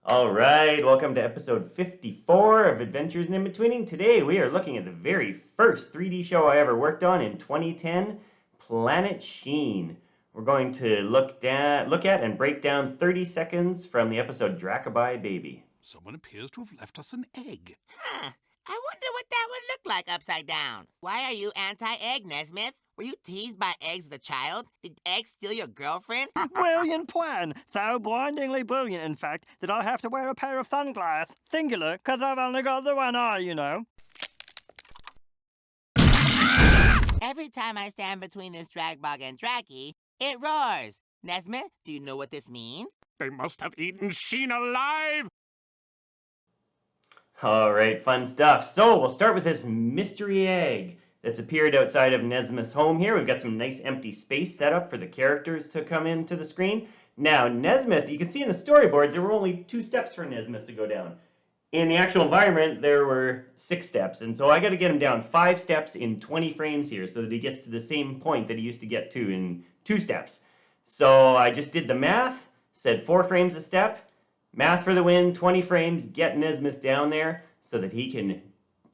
All right, welcome to episode 54 of Adventures in Inbetweening. Today we are looking at the very first 3D show I ever worked on in 2010, Planet Sheen. We're going to look at and break down 30 seconds from the episode Drakbog Baby. Someone appears to have left us an egg. Huh. I wonder what that would look like upside down. Why are you anti-egg, Nesmith? Were you teased by eggs as a child? Did eggs steal your girlfriend? Brilliant plan. So blindingly brilliant, in fact, that I have to wear a pair of sunglasses. Singular, because I've only got the one eye, you know. Every time I stand between this Drakbog and Drakkie, it roars. Nesmith, do you know what this means? They must have eaten Sheen alive! All right, fun stuff. So we'll start with this mystery egg that's appeared outside of Nesmith's home here. We've got some nice empty space set up for the characters to come into the screen. Now, Nesmith, you can see in the storyboards, there were only 2 steps for Nesmith to go down. In the actual environment, there were 6 steps, and so I got to get him down 5 steps in 20 frames here so that he gets to the same point that he used to get to in 2 steps. So I just did the math, said 4 frames a step, math for the win, 20 frames, get Nesmith down there so that he can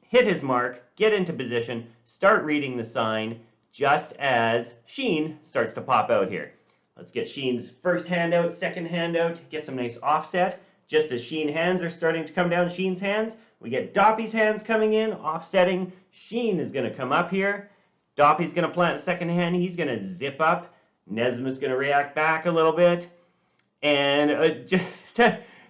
hit his mark, get into position, start reading the sign, just as Sheen starts to pop out here. Let's get Sheen's first handout, second handout, get some nice offset. Just as Sheen's hands are starting to come down Sheen's hands, we get Doppy's hands coming in, offsetting. Sheen is going to come up here. Doppy's going to plant the second hand. He's going to zip up. Nesmith's going to react back a little bit. And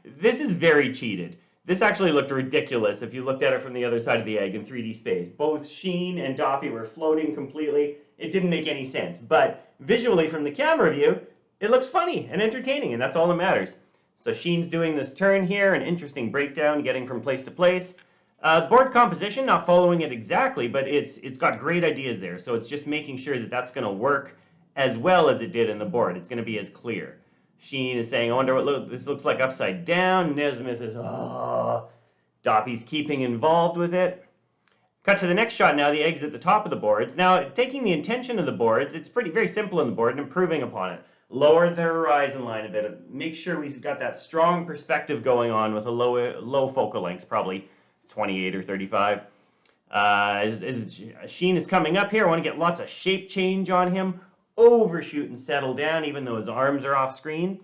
this is very cheated. This actually looked ridiculous if you looked at it from the other side of the egg in 3D space. Both Sheen and Doppy were floating completely. It didn't make any sense. But visually from the camera view, it looks funny and entertaining, and that's all that matters. So Sheen's doing this turn here, an interesting breakdown, getting from place to place. Board composition, not following it exactly, but it's got great ideas there. So it's just making sure that that's going to work as well as it did in the board. It's going to be as clear. Sheen is saying, I wonder what this looks like upside down. Nesmith is, oh. Doppy's keeping involved with it. Cut to the next shot now, the egg's at the top of the boards. Now, taking the intention of the boards, it's very simple in the board and improving upon it. Lower the horizon line a bit. Make sure we've got that strong perspective going on with a low focal length, probably 28 or 35. As Sheen is coming up here, I want to get lots of shape change on him. Overshoot and settle down, even though his arms are off screen.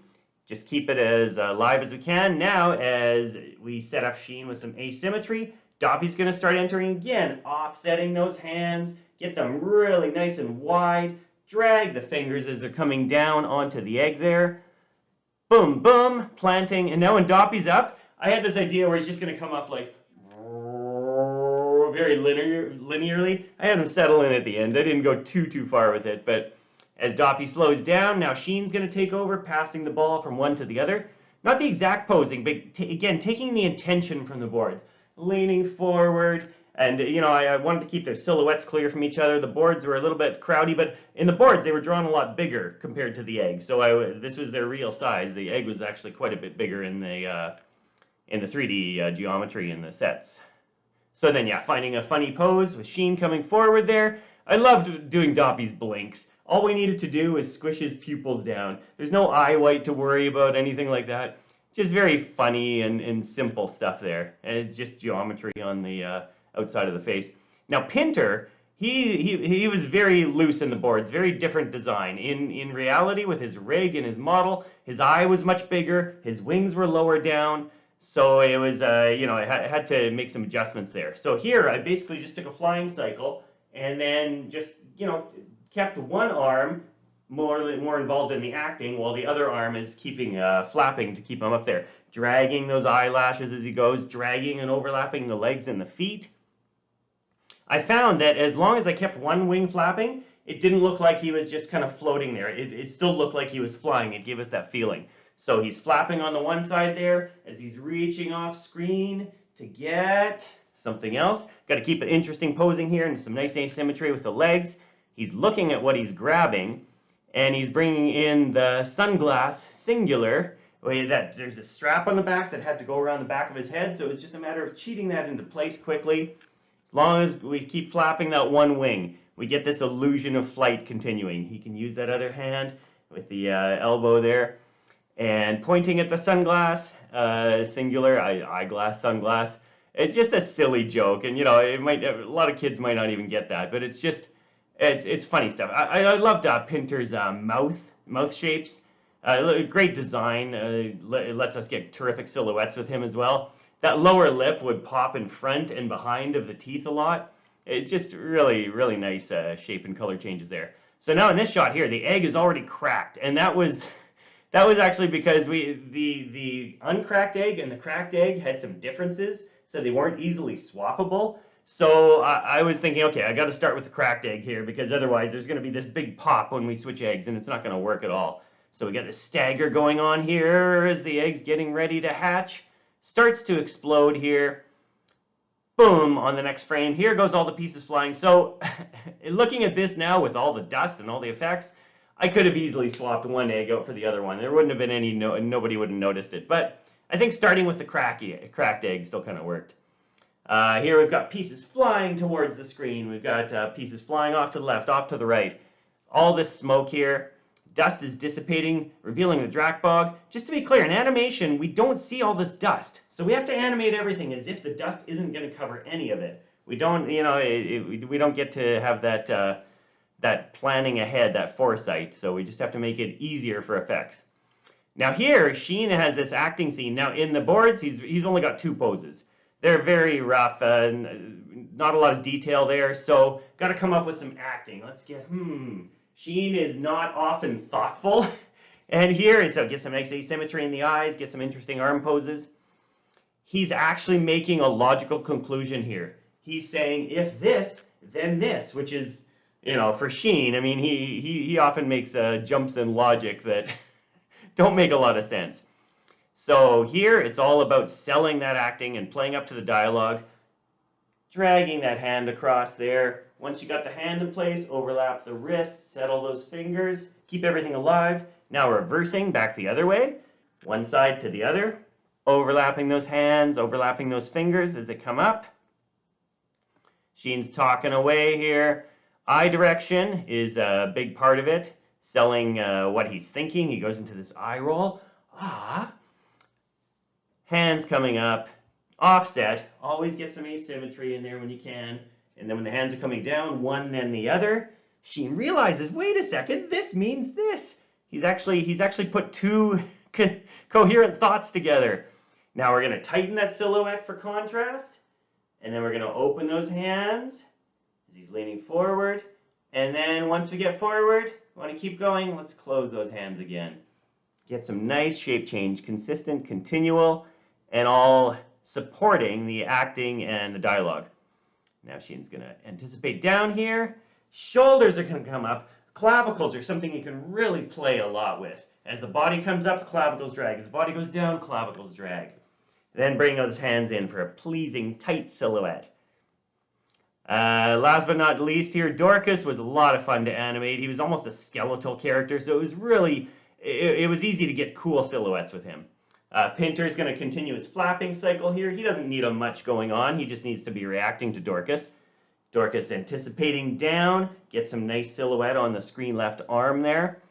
Just keep it as live as we can. Now, as we set up Sheen with some asymmetry, Doppy's going to start entering again, offsetting those hands, get them really nice and wide, drag the fingers as they're coming down onto the egg there. Boom, boom, planting. And now when Doppy's up, I had this idea where he's just going to come up like very linearly. I had him settle in at the end. I didn't go too far with it, but as Doppy slows down, now Sheen's going to take over, passing the ball from one to the other. Not the exact posing, but again, taking the intention from the boards. Leaning forward, and I wanted to keep their silhouettes clear from each other. The boards were a little bit crowdy, but in the boards, they were drawn a lot bigger compared to the egg. So this was their real size. The egg was actually quite a bit bigger in the 3D geometry in the sets. So then, yeah, finding a funny pose with Sheen coming forward there. I loved doing Doppy's blinks. All we needed to do was squish his pupils down. There's no eye white to worry about, anything like that. Just very funny and simple stuff there. And it's just geometry on the outside of the face. Now Pinter, he was very loose in the boards, very different design. In reality, with his rig and his model, his eye was much bigger, his wings were lower down. So it was, I had to make some adjustments there. So here, I basically just took a flying cycle and then just, kept one arm more involved in the acting, while the other arm is keeping flapping to keep him up there, dragging those eyelashes as he goes, dragging and overlapping the legs and the feet. I found that as long as I kept one wing flapping, it didn't look like he was just kind of floating there. It still looked like he was flying. It gave us that feeling. So he's flapping on the one side there as he's reaching off screen to get something else. Got to keep an interesting posing here and some nice asymmetry with the legs. He's looking at what he's grabbing, and he's bringing in the sunglass singular. There's a strap on the back that had to go around the back of his head, so it was just a matter of cheating that into place quickly. As long as we keep flapping that one wing, we get this illusion of flight continuing. He can use that other hand with the elbow there and pointing at the sunglass. singular, eyeglass, sunglass. It's just a silly joke, and a lot of kids might not even get that, but it's funny stuff. I loved Pinter's mouth shapes. Great design. It lets us get terrific silhouettes with him as well. That lower lip would pop in front and behind of the teeth a lot. It's just really, really nice shape and color changes there. So now in this shot here, the egg is already cracked, and that was actually because the uncracked egg and the cracked egg had some differences, so they weren't easily swappable. So I was thinking, okay, I got to start with the cracked egg here, because otherwise there's going to be this big pop when we switch eggs, and it's not going to work at all. So we got this stagger going on here as the egg's getting ready to hatch. Starts to explode here. Boom, on the next frame. Here goes all the pieces flying. So looking at this now with all the dust and all the effects, I could have easily swapped one egg out for the other one. There wouldn't have been any, nobody would have noticed it. But I think starting with the cracked egg still kind of worked. Here we've got pieces flying towards the screen. We've got pieces flying off to the left, off to the right. All this smoke here. Dust is dissipating, revealing the Drakbog. Just to be clear, in animation, we don't see all this dust. So we have to animate everything as if the dust isn't going to cover any of it. We don't, we don't get to have that planning ahead, that foresight. So we just have to make it easier for effects. Now here, Sheen has this acting scene. Now in the boards, he's only got 2 poses. They're very rough, not a lot of detail there. So got to come up with some acting. Let's get, Sheen is not often thoughtful, and here, so get some nice asymmetry in the eyes, get some interesting arm poses. He's actually making a logical conclusion here. He's saying, if this, then this, which is, for Sheen, I mean, he often makes jumps in logic that don't make a lot of sense. So here, it's all about selling that acting and playing up to the dialogue, dragging that hand across there. Once you got the hand in place, overlap the wrists, settle those fingers, keep everything alive. Now reversing back the other way, one side to the other, overlapping those hands, overlapping those fingers as they come up. Sheen's talking away here. Eye direction is a big part of it, selling what he's thinking. He goes into this eye roll. Hands coming up, offset. Always get some asymmetry in there when you can. And then when the hands are coming down, one then the other, Sheen realizes, wait a second, this means this. He's actually put 2 coherent thoughts together. Now we're going to tighten that silhouette for contrast, and then we're going to open those hands as he's leaning forward. And then once we get forward, we want to keep going, let's close those hands again. Get some nice shape change, consistent, continual, and all supporting the acting and the dialogue. Now Sheen's going to anticipate down here. Shoulders are going to come up. Clavicles are something you can really play a lot with. As the body comes up, the clavicles drag. As the body goes down, clavicles drag. Then bring those hands in for a pleasing, tight silhouette. Last but not least here, Dorkus was a lot of fun to animate. He was almost a skeletal character, so it was really, it was easy to get cool silhouettes with him. Pinter is going to continue his flapping cycle here. He doesn't need much going on. He just needs to be reacting to Dorkus. Dorkus anticipating down. Get some nice silhouette on the screen left arm there.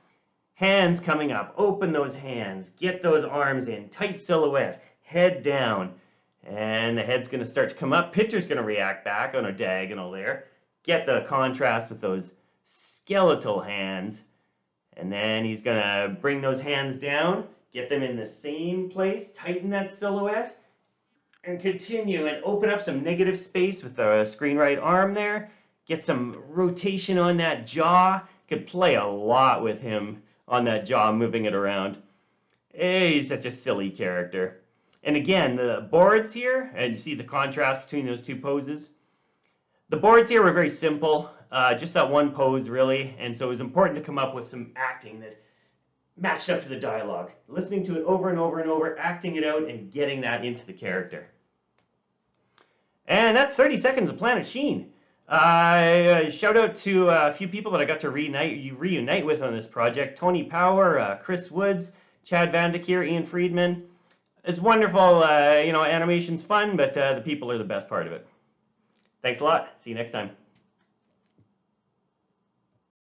Hands coming up. Open those hands. Get those arms in. Tight silhouette. Head down. And the head's going to start to come up. Pinter's going to react back on a diagonal there. Get the contrast with those skeletal hands. And then he's going to bring those hands down. Get them in the same place, tighten that silhouette, and continue and open up some negative space with the screen right arm there. Get some rotation on that jaw. Could play a lot with him on that jaw, moving it around. He's such a silly character. And again, the boards here, and you see the contrast between those 2 poses. The boards here were very simple, just that one pose really, and so it was important to come up with some acting that matched up to the dialogue, listening to it over and over and over, acting it out, and getting that into the character. And that's 30 seconds of Planet Sheen. Shout out to a few people that I got to reunite with on this project. Tony Power, Chris Woods, Chad Vandekeer, Ian Friedman. It's wonderful, animation's fun, but the people are the best part of it. Thanks a lot. See you next time.